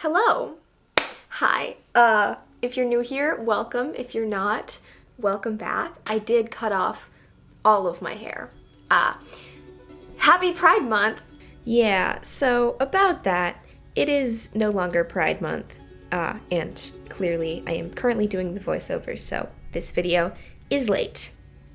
Hello. Hi. If you're new here, welcome. If you're not, welcome back. I did cut off all of my hair. Happy Pride Month. Yeah, so about that, it is no longer Pride Month, and clearly I am currently doing the voiceover, so this video is late.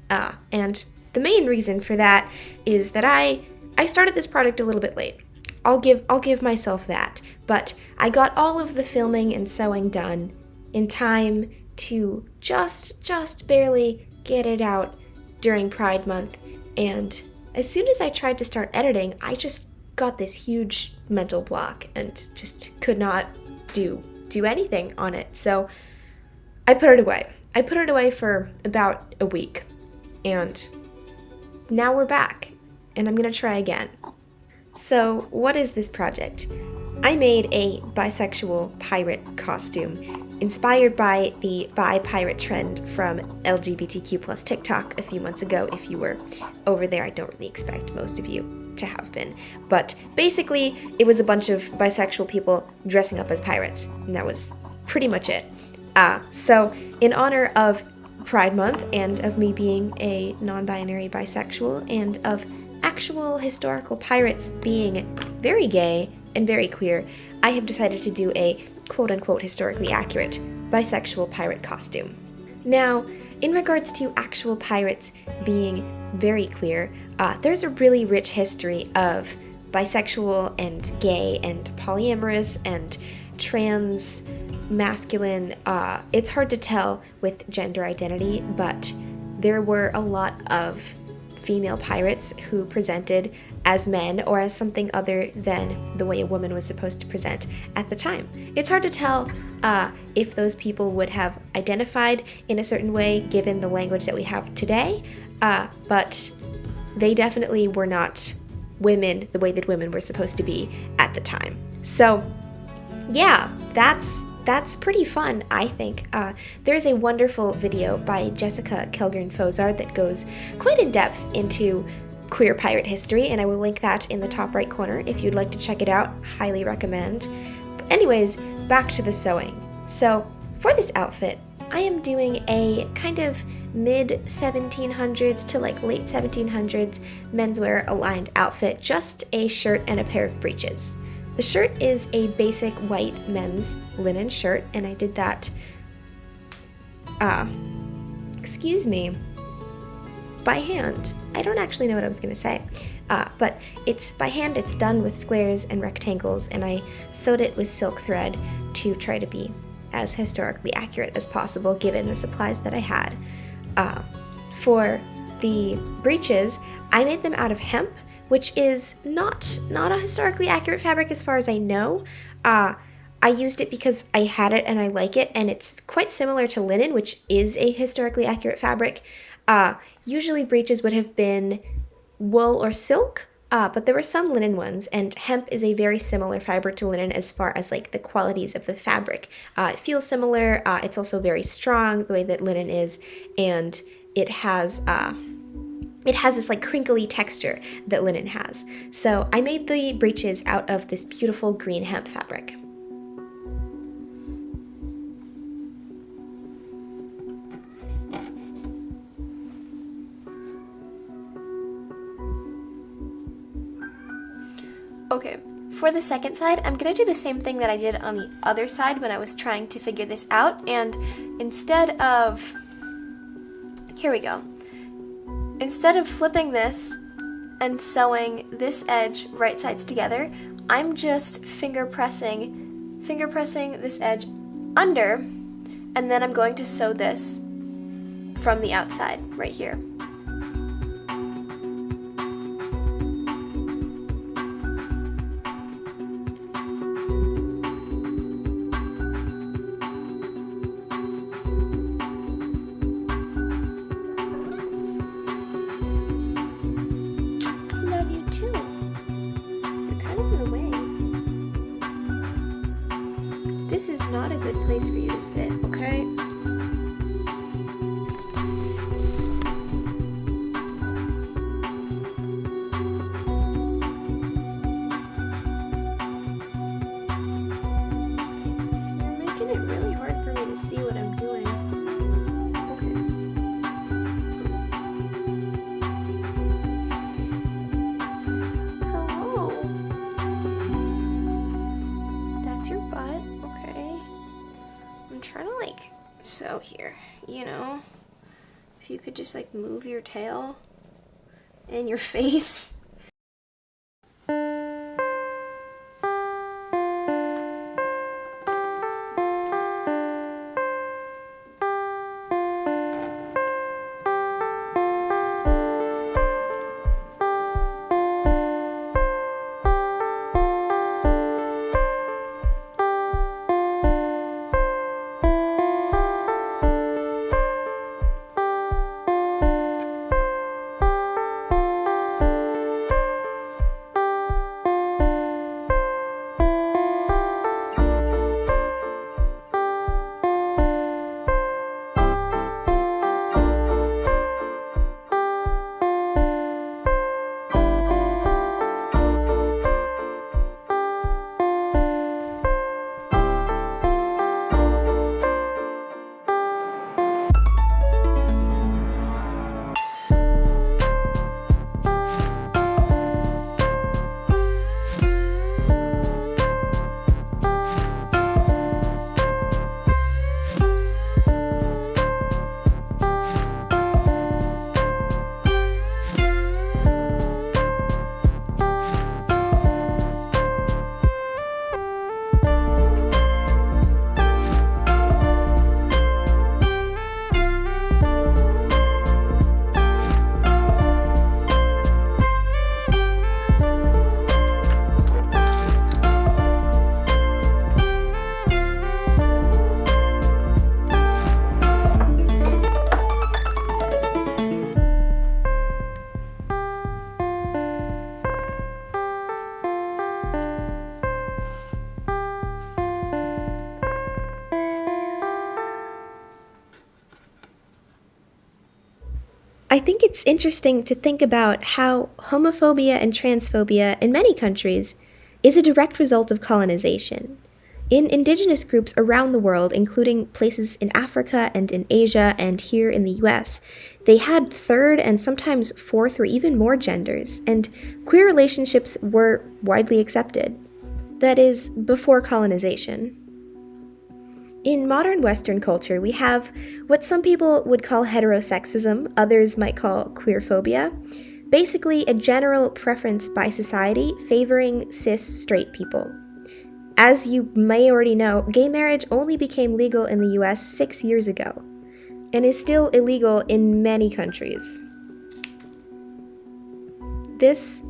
And the main reason for that is that I started this project a little bit late. I'll give myself that, but I got all of the filming and sewing done in time to just barely get it out during Pride Month, and as soon as I tried to start editing, I just got this huge mental block and just could not do anything on it. So I put it away. I put it away for about a week, and now we're back, and I'm gonna try again. So what is this project? I made a bisexual pirate costume inspired by the bi pirate trend from LGBTQ plus TikTok a few months ago. If you were over there, I don't really expect most of you to have been. But basically, it was a bunch of bisexual people dressing up as pirates, and that was pretty much it. So in honor of Pride Month and of me being a non-binary bisexual and of actual historical pirates being very gay and very queer, I have decided to do a quote-unquote historically accurate bisexual pirate costume. Now, in regards to actual pirates being very queer, there's a really rich history of bisexual and gay and polyamorous and trans masculine. It's hard to tell with gender identity, but there were a lot of female pirates who presented as men or as something other than the way a woman was supposed to present at the time. It's hard to tell if those people would have identified in a certain way given the language that we have today, but they definitely were not women the way that women were supposed to be at the time. So yeah, that's pretty fun, I think. There's a wonderful video by Jessica Kelgren-Fozard that goes quite in depth into queer pirate history, and I will link that in the top right corner if you'd like to check it out. Highly recommend. But anyways, back to the sewing. So for this outfit, I am doing a kind of mid-1700s to like late 1700s menswear aligned outfit, just a shirt and a pair of breeches. The shirt is a basic white men's linen shirt, and I did that, by hand. I don't actually know what I was gonna say, but it's by hand. It's done with squares and rectangles, and I sewed it with silk thread to try to be as historically accurate as possible given the supplies that I had. For the breeches, I made them out of hemp, which is not a historically accurate fabric as far as I know. I used it because I had it and I like it, and it's quite similar to linen, which is a historically accurate fabric. Usually breeches would have been wool or silk, but there were some linen ones, and hemp is a very similar fiber to linen as far as like the qualities of the fabric. It feels similar, it's also very strong the way that linen is, and it has this like crinkly texture that linen has. So I made the breeches out of this beautiful green hemp fabric. Okay, for the second side, I'm gonna do the same thing that I did on the other side when I was trying to figure this out, and instead of flipping this and sewing this edge right sides together, I'm just finger pressing this edge under, and then I'm going to sew this from the outside right here. This is not a good place for you to sit, okay? But, okay. I'm trying to, like, sew here, you know? If you could just, like, move your tail and your face. I think it's interesting to think about how homophobia and transphobia in many countries is a direct result of colonization. In indigenous groups around the world, including places in Africa and in Asia and here in the US, they had third and sometimes fourth or even more genders, and queer relationships were widely accepted. That is, before colonization. In modern Western culture, we have what some people would call heterosexism, others might call queerphobia, basically a general preference by society favoring cis straight people. As you may already know, gay marriage only became legal in the US 6 years ago, and is still illegal in many countries. This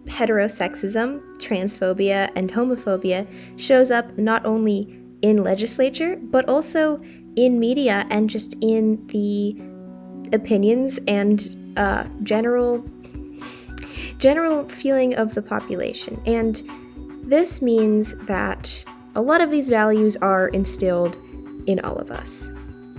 heterosexism, transphobia, and homophobia shows up not only in legislature, but also in media and just in the opinions and general feeling of the population. And this means that a lot of these values are instilled in all of us.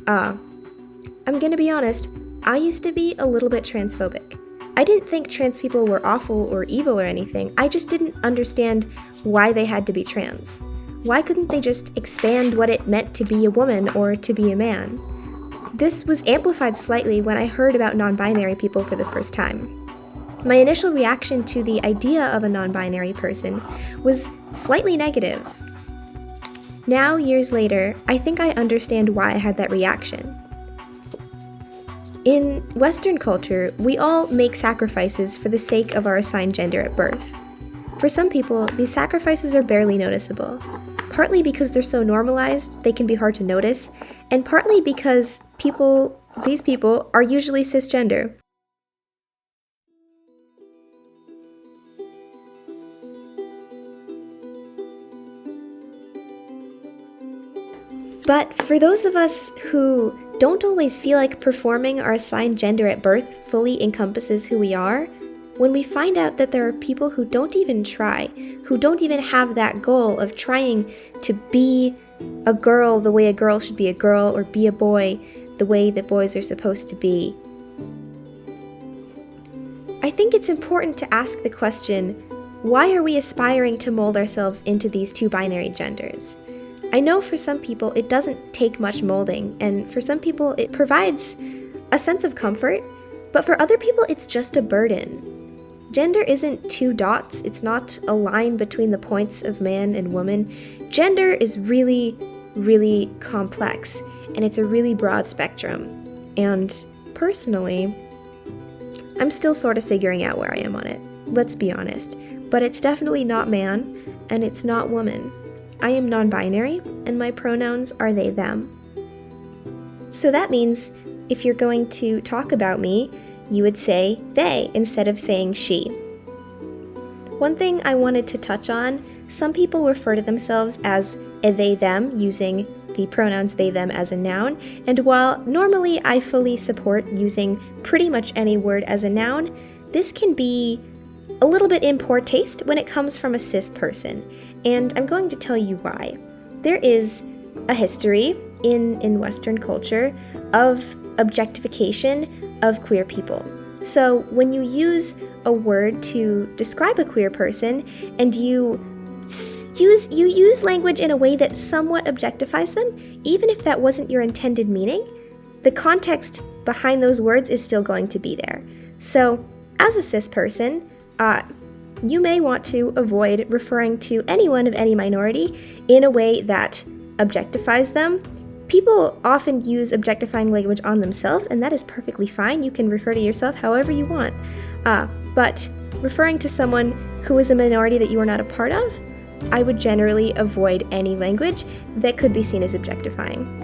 I'm gonna be honest, I used to be a little bit transphobic. I didn't think trans people were awful or evil or anything, I just didn't understand why they had to be trans. Why couldn't they just expand what it meant to be a woman or to be a man? This was amplified slightly when I heard about non-binary people for the first time. My initial reaction to the idea of a non-binary person was slightly negative. Now, years later, I think I understand why I had that reaction. In Western culture, we all make sacrifices for the sake of our assigned gender at birth. For some people, these sacrifices are barely noticeable, partly because they're so normalized they can be hard to notice, and partly because these people are usually cisgender. But for those of us who don't always feel like performing our assigned gender at birth fully encompasses who we are, when we find out that there are people who don't even try, who don't even have that goal of trying to be a girl the way a girl should be a girl, or be a boy the way that boys are supposed to be, I think it's important to ask the question, why are we aspiring to mold ourselves into these two binary genders? I know for some people it doesn't take much molding, and for some people it provides a sense of comfort, but for other people it's just a burden. Gender isn't two dots, it's not a line between the points of man and woman. Gender is really, really complex, and it's a really broad spectrum. And personally, I'm still sort of figuring out where I am on it, let's be honest. But it's definitely not man, and it's not woman. I am non-binary, and my pronouns are they, them. So that means if you're going to talk about me, you would say they instead of saying she. One thing I wanted to touch on, some people refer to themselves as a they, them, using the pronouns they, them as a noun, and while normally I fully support using pretty much any word as a noun, this can be a little bit in poor taste when it comes from a cis person, and I'm going to tell you why. There is a history in Western culture of objectification of queer people. So when you use a word to describe a queer person and you use language in a way that somewhat objectifies them, even if that wasn't your intended meaning, the context behind those words is still going to be there. So as a cis person, you may want to avoid referring to anyone of any minority in a way that objectifies them. People often use objectifying language on themselves, and that is perfectly fine. You can refer to yourself however you want. But referring to someone who is a minority that you are not a part of, I would generally avoid any language that could be seen as objectifying.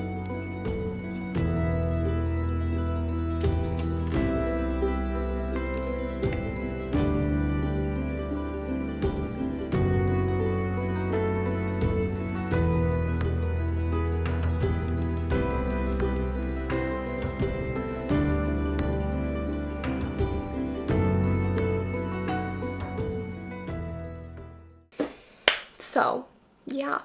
So, yeah.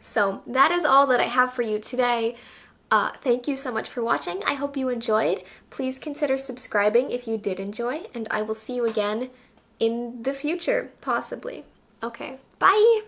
So that is all that I have for you today. Thank you so much for watching. I hope you enjoyed. Please consider subscribing if you did enjoy, and I will see you again in the future, possibly. Okay, bye!